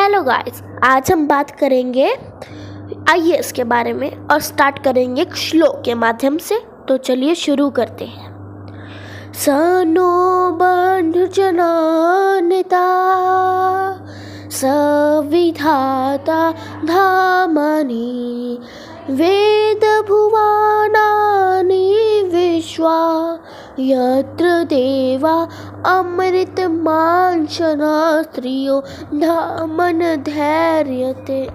Hello guys, आज हम बात करेंगे आईएएस के बारे में और स्टार्ट करेंगे एक श्लोक के माध्यम से। तो चलिए शुरू करते हैं। सनो बंधु जनानिता सविधाता धामनि वेद भुवनानि विश्वा यत्र देवा अमृत मांशना स्त्रियो धामन धैर्यते।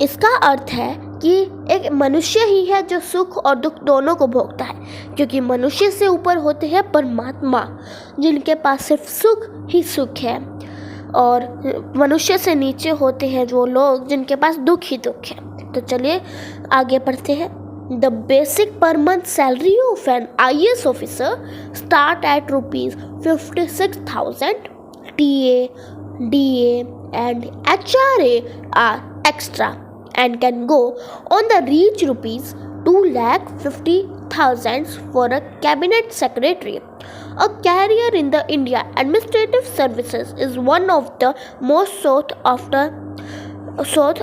इसका अर्थ है कि एक मनुष्य ही है जो सुख और दुख दोनों को भोगता है, क्योंकि मनुष्य से ऊपर होते हैं परमात्मा जिनके पास सिर्फ सुख ही सुख है, और मनुष्य से नीचे होते हैं वो लोग जिनके पास दुख ही दुख है। तो चलिए आगे बढ़ते हैं। द बेसिक पर month salary of an IAS officer start at ₹56,000. TA, DA and HRA are extra and can go on the reach ₹250,000 for a cabinet secretary. A career in the India administrative services is one of the most sought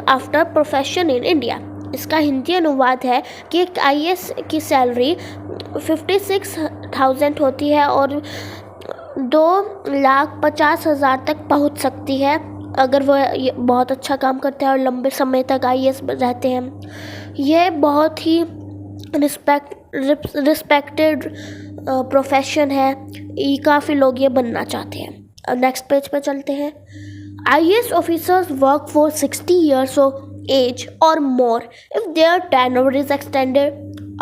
after profession in India. इसका हिंदी अनुवाद है कि एक IAS की salary 56,000 होती है और 2,50,000 तक पहुंच सकती है अगर वह बहुत अच्छा काम करते हैं और लंबे समय तक IAS रहते हैं। यह बहुत ही रिस्पेक्टेड प्रोफेशन है, काफ़ी लोग ये बनना चाहते हैं। अब नेक्स्ट पेज पे चलते हैं। IAS officers work for 60 years of age or more if their tenure is extended.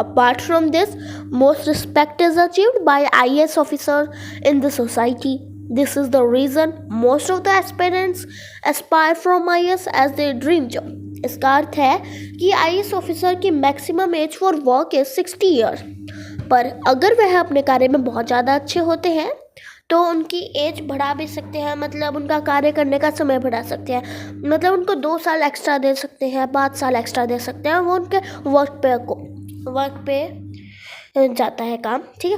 Apart from this, most respect is achieved by IAS officers in the society. This is the reason most of the aspirants aspire from IAS as their dream job. इसका अर्थ है कि IAS officer की maximum age for work is 60 years, पर अगर वह अपने कार्य में बहुत ज़्यादा अच्छे होते हैं तो उनकी एज बढ़ा भी सकते हैं, मतलब उनका कार्य करने का समय बढ़ा सकते हैं, मतलब उनको 2 साल एक्स्ट्रा दे सकते हैं, 5 साल एक्स्ट्रा दे सकते हैं। वो उनके वर्क पे जाता है काम, ठीक है।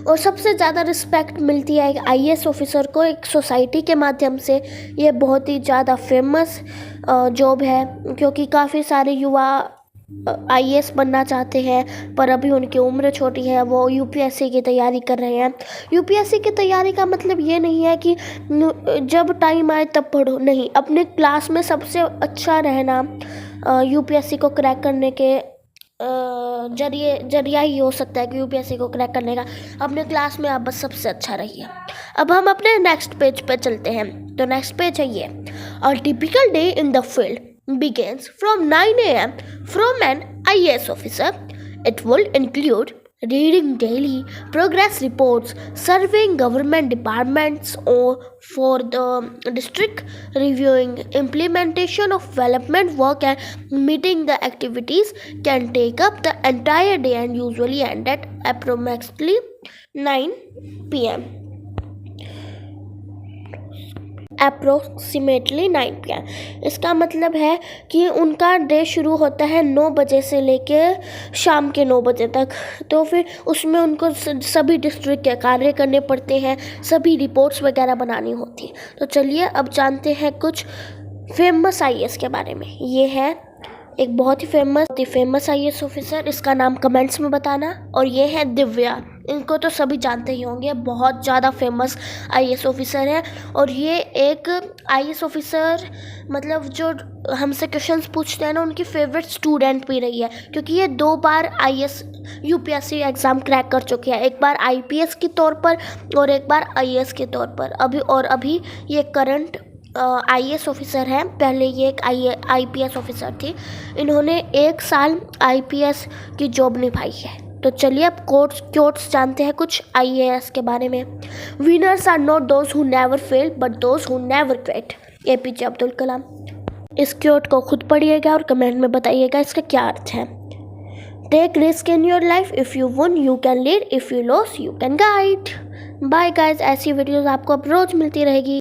और सबसे ज़्यादा रिस्पेक्ट मिलती है एक IAS ऑफिसर को एक सोसाइटी के माध्यम से। ये बहुत ही ज़्यादा फेमस जॉब है, क्योंकि काफ़ी सारे युवा IAS बनना चाहते हैं पर अभी उनकी उम्र छोटी है, वो UPSC की तैयारी कर रहे हैं। UPSC की तैयारी का मतलब ये नहीं है कि जब टाइम आए तब पढ़ो, नहीं, अपने क्लास में सबसे अच्छा रहना UPSC को क्रैक करने के जरिया ही हो सकता है कि UPSC को क्रैक करने का। अपने क्लास में आप बस सबसे अच्छा रहिए। अब हम अपने नेक्स्ट पेज पे चलते हैं। तो नेक्स्ट पेज है ये। A typical day in the field begins from 9 a.m. from an IAS officer. It will include reading daily progress reports, surveying government departments or for the district, reviewing implementation of development work and meeting the activities can take up the entire day and usually end at approximately 9 p.m. इसका मतलब है कि उनका day शुरू होता है 9 बजे से लेके शाम के 9 बजे तक। तो फिर उसमें उनको सभी डिस्ट्रिक्ट के कार्य करने पड़ते हैं, सभी रिपोर्ट्स वगैरह बनानी होती है। तो चलिए अब जानते हैं कुछ फेमस IAS के बारे में। ये है एक बहुत ही फेमस IAS ऑफिसर, इसका नाम कमेंट्स में बताना। और ये है दिव्या, इनको तो सभी जानते ही होंगे, बहुत ज़्यादा फेमस IAS ऑफिसर है। और ये एक IAS ऑफिसर मतलब जो हमसे क्वेश्चंस पूछते हैं ना, उनकी फेवरेट स्टूडेंट भी रही है, क्योंकि ये 2 बार IAS UPSC एग्ज़ाम क्रैक कर चुकी है, एक बार IPS के तौर पर और एक बार IAS के तौर पर। अभी ये करंट IAS ऑफिसर है, पहले ये एक IPS ऑफिसर थी। इन्होंने 1 साल IPS की जॉब निभाई है। तो चलिए अब कोट्स जानते हैं कुछ IAS के बारे में। Winners are not those who never fail but those who never quit, APJ Abdul Kalam. इस कोट को खुद पढ़िएगा और कमेंट में बताइएगा इसका क्या अर्थ है। Take risk in your life, if you win you can lead, if you lose you can guide. Bye guys, ऐसी वीडियोज़ आपको अब रोज़ मिलती रहेगी।